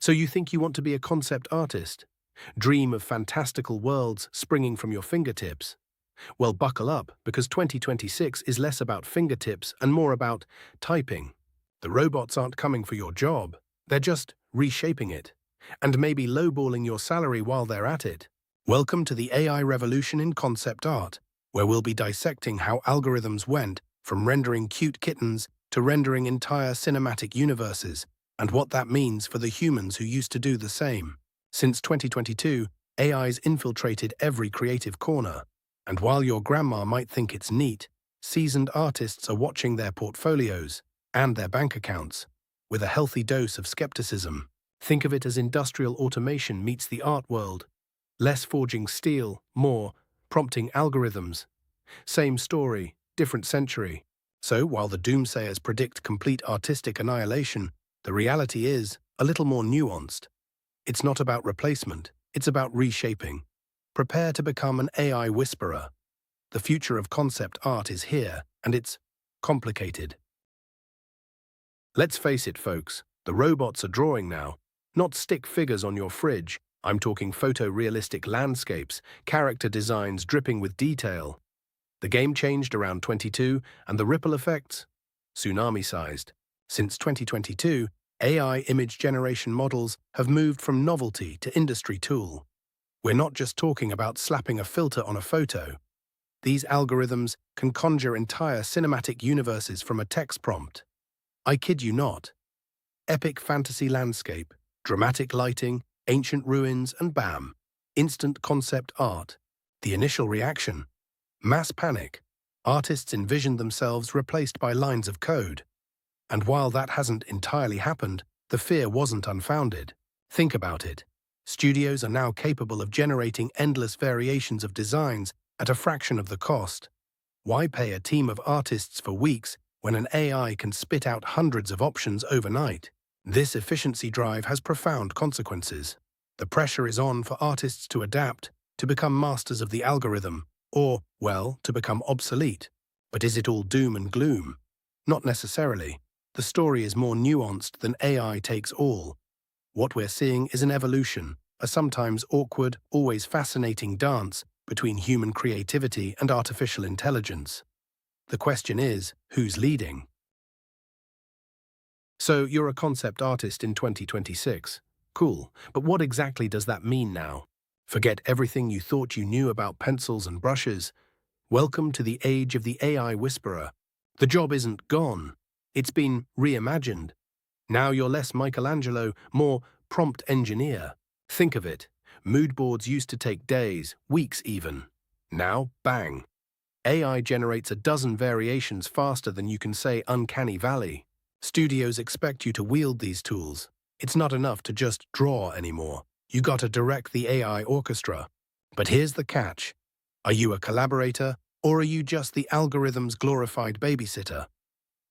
So you think you want to be a concept artist? Dream of fantastical worlds springing from your fingertips? Well, buckle up, because 2026 is less about fingertips and more about typing. The robots aren't coming for your job, they're just reshaping it, and maybe lowballing your salary while they're at it. Welcome to the AI revolution in concept art, where we'll be dissecting how algorithms went from rendering cute kittens to rendering entire cinematic universes, and what that means for the humans who used to do the same. Since 2022, AI's infiltrated every creative corner. And while your grandma might think it's neat, seasoned artists are watching their portfolios and their bank accounts with a healthy dose of skepticism. Think of it as industrial automation meets the art world. Less forging steel, more prompting algorithms. Same story, different century. So while the doomsayers predict complete artistic annihilation, the reality is a little more nuanced. It's not about replacement, it's about reshaping. Prepare to become an AI whisperer. The future of concept art is here, and it's complicated. Let's face it, folks, the robots are drawing now. Not stick figures on your fridge. I'm talking photorealistic landscapes, character designs dripping with detail. The game changed around 22, and the ripple effects? Tsunami-sized. Since 2022, AI image generation models have moved from novelty to industry tool. We're not just talking about slapping a filter on a photo. These algorithms can conjure entire cinematic universes from a text prompt. I kid you not. Epic fantasy landscape, dramatic lighting, ancient ruins, and bam, instant concept art. The initial reaction? Mass panic. Artists envisioned themselves replaced by lines of code. And while that hasn't entirely happened, the fear wasn't unfounded. Think about it. Studios are now capable of generating endless variations of designs at a fraction of the cost. Why pay a team of artists for weeks when an AI can spit out hundreds of options overnight? This efficiency drive has profound consequences. The pressure is on for artists to adapt, to become masters of the algorithm, or, well, to become obsolete. But is it all doom and gloom? Not necessarily. The story is more nuanced than AI takes all. What we're seeing is an evolution, a sometimes awkward, always fascinating dance between human creativity and artificial intelligence. The question is, who's leading? So you're a concept artist in 2026. Cool, but what exactly does that mean now? Forget everything you thought you knew about pencils and brushes. Welcome to the age of the AI whisperer. The job isn't gone. It's been reimagined. Now you're less Michelangelo, more prompt engineer. Think of it. Mood boards used to take days, weeks even. Now, bang. AI generates a dozen variations faster than you can say uncanny valley. Studios expect you to wield these tools. It's not enough to just draw anymore. You gotta direct the AI orchestra. But here's the catch. Are you a collaborator, or are you just the algorithm's glorified babysitter?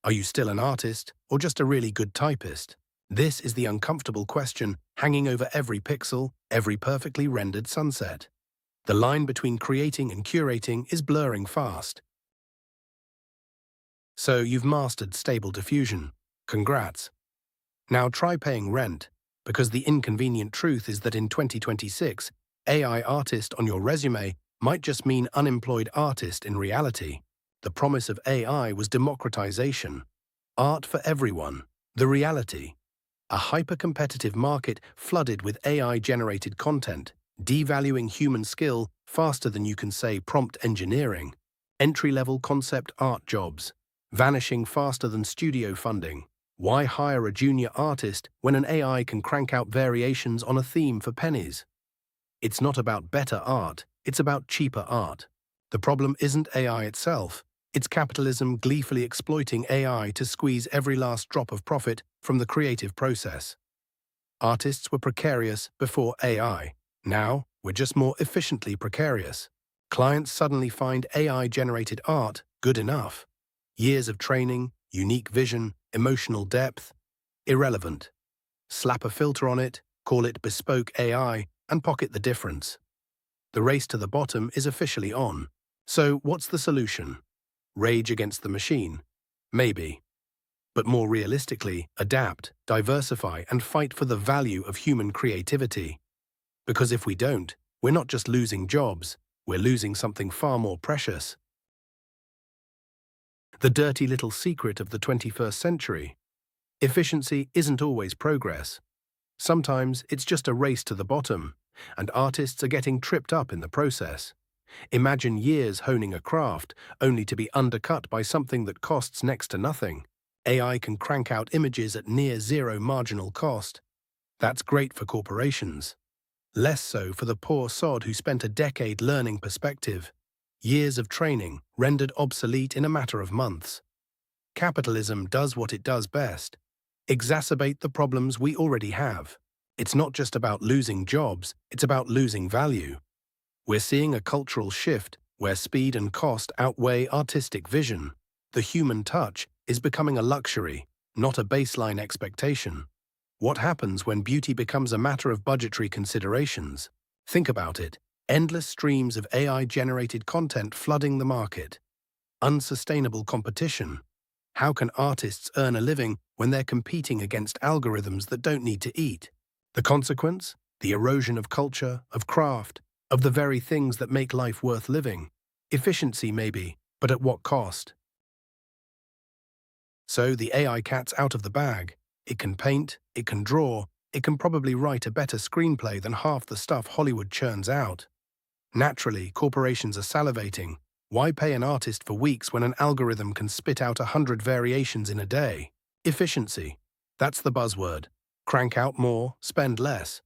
Are you still an artist, or just a really good typist? This is the uncomfortable question hanging over every pixel, every perfectly rendered sunset. The line between creating and curating is blurring fast. So you've mastered stable diffusion. Congrats. Now try paying rent, because the inconvenient truth is that in 2026, AI artist on your resume might just mean unemployed artist in reality. The promise of AI was democratization. Art for everyone. The reality. A hyper-competitive market flooded with AI-generated content, devaluing human skill faster than you can say prompt engineering. Entry-level concept art jobs, vanishing faster than studio funding. Why hire a junior artist when an AI can crank out variations on a theme for pennies? It's not about better art, it's about cheaper art. The problem isn't AI itself. It's capitalism gleefully exploiting AI to squeeze every last drop of profit from the creative process. Artists were precarious before AI. Now, we're just more efficiently precarious. Clients suddenly find AI-generated art good enough. Years of training, unique vision, emotional depth, irrelevant. Slap a filter on it, call it bespoke AI, and pocket the difference. The race to the bottom is officially on. So what's the solution? Rage against the machine? Maybe. but more realistically, adapt, diversify, and fight for the value of human creativity. Because if we don't, we're not just losing jobs, we're losing something far more precious. The dirty little secret of the 21st century. Efficiency isn't always progress. Sometimes it's just a race to the bottom, and artists are getting tripped up in the process. Imagine years honing a craft, only to be undercut by something that costs next to nothing. AI can crank out images at near zero marginal cost. That's great for corporations. Less so for the poor sod who spent a decade learning perspective. Years of training rendered obsolete in a matter of months. Capitalism does what it does best: exacerbate the problems we already have. It's not just about losing jobs, it's about losing value. We're seeing a cultural shift where speed and cost outweigh artistic vision. The human touch is becoming a luxury, not a baseline expectation. What happens when beauty becomes a matter of budgetary considerations? Think about it. Endless streams of AI-generated content flooding the market. Unsustainable competition. How can artists earn a living when they're competing against algorithms that don't need to eat? The consequence? The erosion of culture, of craft, of the very things that make life worth living. Efficiency maybe, but at what cost? So the AI cat's out of the bag. It can paint, it can draw, it can probably write a better screenplay than half the stuff Hollywood churns out. Naturally, corporations are salivating. Why pay an artist for weeks when an algorithm can spit out 100 variations in a day? Efficiency. That's the buzzword. Crank out more, spend less.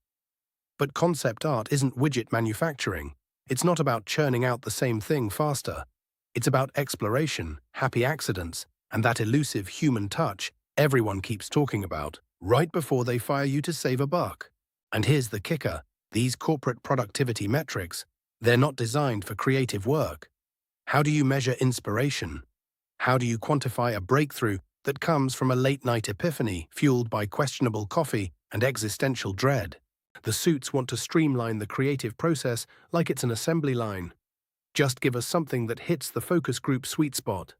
But concept art isn't widget manufacturing. It's not about churning out the same thing faster. It's about exploration, happy accidents, and that elusive human touch everyone keeps talking about, right before they fire you to save a buck. And here's the kicker: these corporate productivity metrics, they're not designed for creative work. How do you measure inspiration? How do you quantify a breakthrough that comes from a late-night epiphany fueled by questionable coffee and existential dread? The suits want to streamline the creative process like it's an assembly line. Just give us something that hits the focus group sweet spot.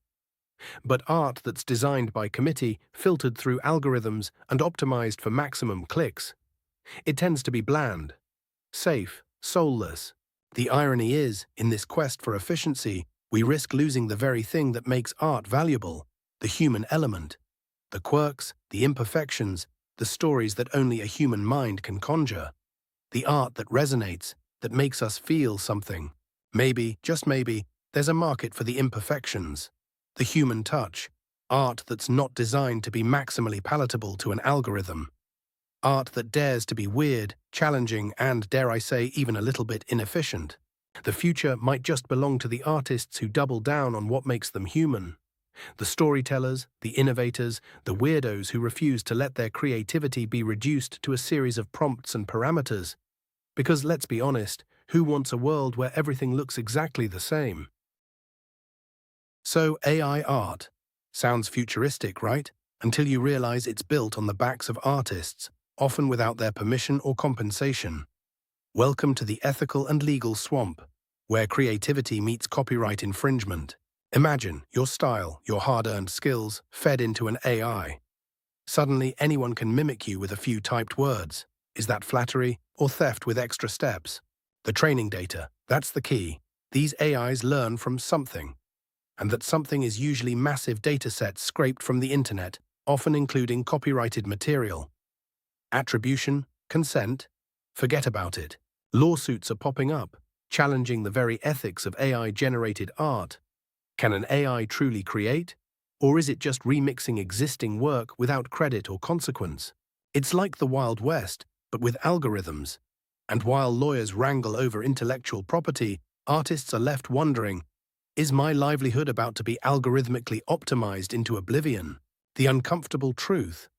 But art that's designed by committee, filtered through algorithms, and optimized for maximum clicks, it tends to be bland, safe, soulless. The irony is, in this quest for efficiency, we risk losing the very thing that makes art valuable: the human element. The quirks, the imperfections, the stories that only a human mind can conjure. The art that resonates, that makes us feel something. Maybe, just maybe, there's a market for the imperfections. The human touch. Art that's not designed to be maximally palatable to an algorithm. Art that dares to be weird, challenging, and, dare I say, even a little bit inefficient. The future might just belong to the artists who double down on what makes them human. The storytellers, the innovators, the weirdos who refuse to let their creativity be reduced to a series of prompts and parameters. Because let's be honest, who wants a world where everything looks exactly the same? So AI art. Sounds futuristic, right? Until you realize it's built on the backs of artists, often without their permission or compensation. Welcome to the ethical and legal swamp, where creativity meets copyright infringement. Imagine your style, your hard-earned skills, fed into an AI. Suddenly, anyone can mimic you with a few typed words. Is that flattery or theft with extra steps? The training data, that's the key. These AIs learn from something. And that something is usually massive datasets scraped from the internet, often including copyrighted material. Attribution, consent, forget about it. Lawsuits are popping up, challenging the very ethics of AI-generated art. Can an AI truly create? Or is it just remixing existing work without credit or consequence? It's like the Wild West, but with algorithms. And while lawyers wrangle over intellectual property, artists are left wondering, is my livelihood about to be algorithmically optimized into oblivion? The uncomfortable truth.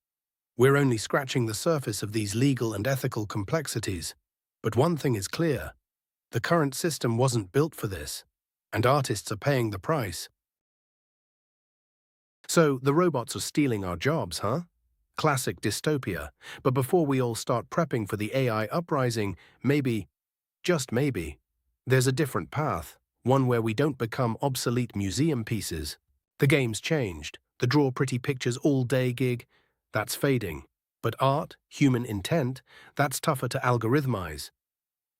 We're only scratching the surface of these legal and ethical complexities. But one thing is clear: the current system wasn't built for this, and artists are paying the price. So, the robots are stealing our jobs, huh? Classic dystopia. But before we all start prepping for the AI uprising, maybe, just maybe, there's a different path. One where we don't become obsolete museum pieces. The game's changed. The draw pretty pictures all day gig, that's fading. But art, human intent, that's tougher to algorithmize.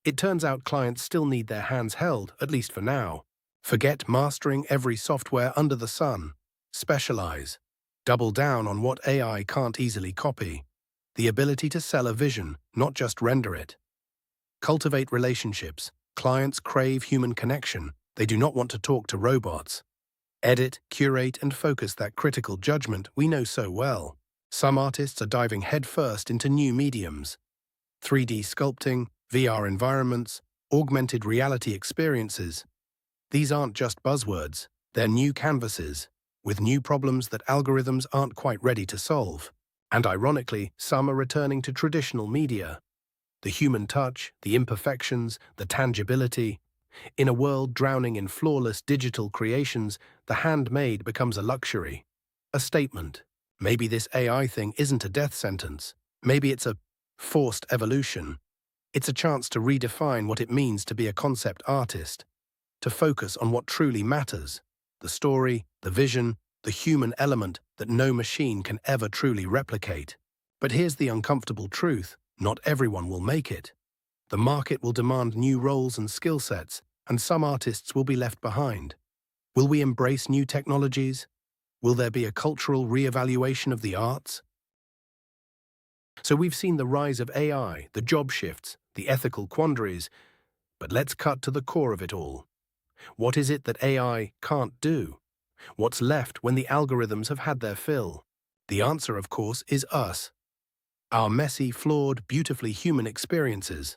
It turns out clients still need their hands held, at least for now. Forget mastering every software under the sun. Specialize. Double down on what AI can't easily copy. The ability to sell a vision, not just render it. Cultivate relationships. Clients crave human connection. They do not want to talk to robots. Edit, curate, and focus that critical judgment we know so well. Some artists are diving headfirst into new mediums. 3D sculpting, VR environments, augmented reality experiences. These aren't just buzzwords, they're new canvases, with new problems that algorithms aren't quite ready to solve. And ironically, some are returning to traditional media. The human touch, the imperfections, the tangibility. In a world drowning in flawless digital creations, the handmade becomes a luxury. A statement. Maybe this AI thing isn't a death sentence. Maybe it's a forced evolution. It's a chance to redefine what it means to be a concept artist, to focus on what truly matters, the story, the vision, the human element that no machine can ever truly replicate. But here's the uncomfortable truth, not everyone will make it. The market will demand new roles and skill sets, and some artists will be left behind. Will we embrace new technologies? Will there be a cultural re-evaluation of the arts? So we've seen the rise of AI, the job shifts, the ethical quandaries, but let's cut to the core of it all. What is it that AI can't do? What's left when the algorithms have had their fill? The answer, of course, is us. Our messy, flawed, beautifully human experiences.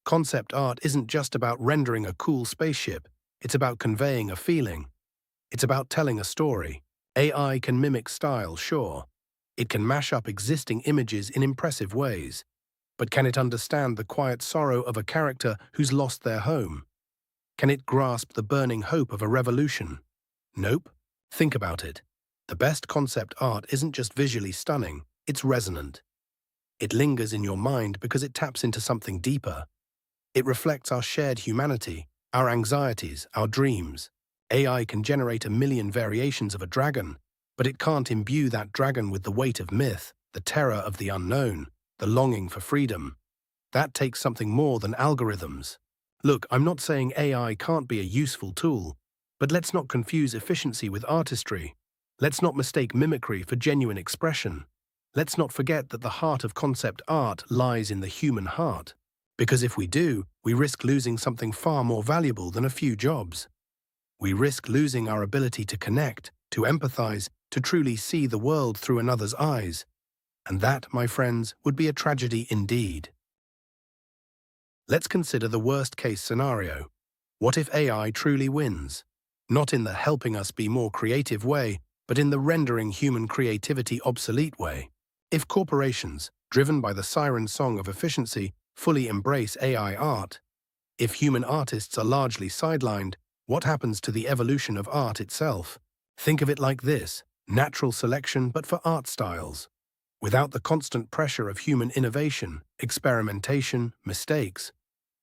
Concept art isn't just about rendering a cool spaceship, it's about conveying a feeling. It's about telling a story. AI can mimic style, sure. It can mash up existing images in impressive ways. But can it understand the quiet sorrow of a character who's lost their home? Can it grasp the burning hope of a revolution? Nope. Think about it. The best concept art isn't just visually stunning, it's resonant. It lingers in your mind because it taps into something deeper. It reflects our shared humanity, our anxieties, our dreams. AI can generate 1,000,000 variations of a dragon, but it can't imbue that dragon with the weight of myth, the terror of the unknown, the longing for freedom. That takes something more than algorithms. Look, I'm not saying AI can't be a useful tool, but let's not confuse efficiency with artistry. Let's not mistake mimicry for genuine expression. Let's not forget that the heart of concept art lies in the human heart. Because if we do, we risk losing something far more valuable than a few jobs. We risk losing our ability to connect, to empathize, to truly see the world through another's eyes. And that, my friends, would be a tragedy indeed. Let's consider the worst-case scenario. What if AI truly wins? Not in the helping us be more creative way, but in the rendering human creativity obsolete way. If corporations, driven by the siren song of efficiency, fully embrace AI art, if human artists are largely sidelined, what happens to the evolution of art itself? Think of it like this: natural selection but for art styles. Without the constant pressure of human innovation, experimentation, mistakes,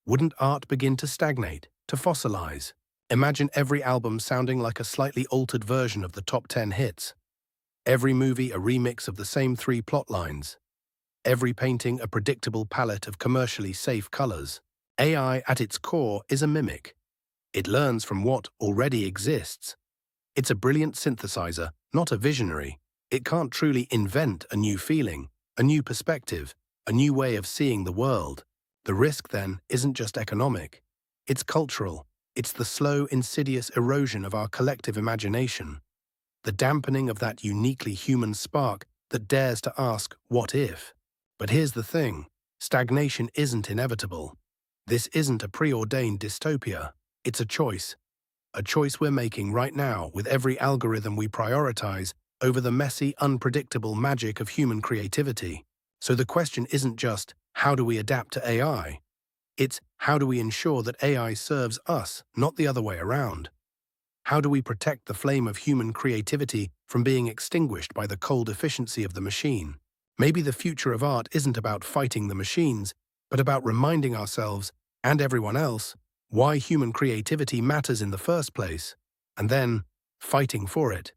wouldn't art begin to stagnate, to fossilize? Imagine every album sounding like a slightly altered version of the top 10 hits. Every movie a remix of the same 3 plot lines. Every painting a predictable palette of commercially safe colors. AI at its core is a mimic. It learns from what already exists. It's a brilliant synthesizer, not a visionary. It can't truly invent a new feeling, a new perspective, a new way of seeing the world. The risk, then, isn't just economic. It's cultural. It's the slow, insidious erosion of our collective imagination. The dampening of that uniquely human spark that dares to ask, what if? But here's the thing. Stagnation isn't inevitable. This isn't a preordained dystopia. It's a choice we're making right now with every algorithm we prioritize over the messy, unpredictable magic of human creativity. So the question isn't just, how do we adapt to AI? It's, how do we ensure that AI serves us, not the other way around? How do we protect the flame of human creativity from being extinguished by the cold efficiency of the machine? Maybe the future of art isn't about fighting the machines, but about reminding ourselves, and everyone else, why human creativity matters in the first place, and then fighting for it.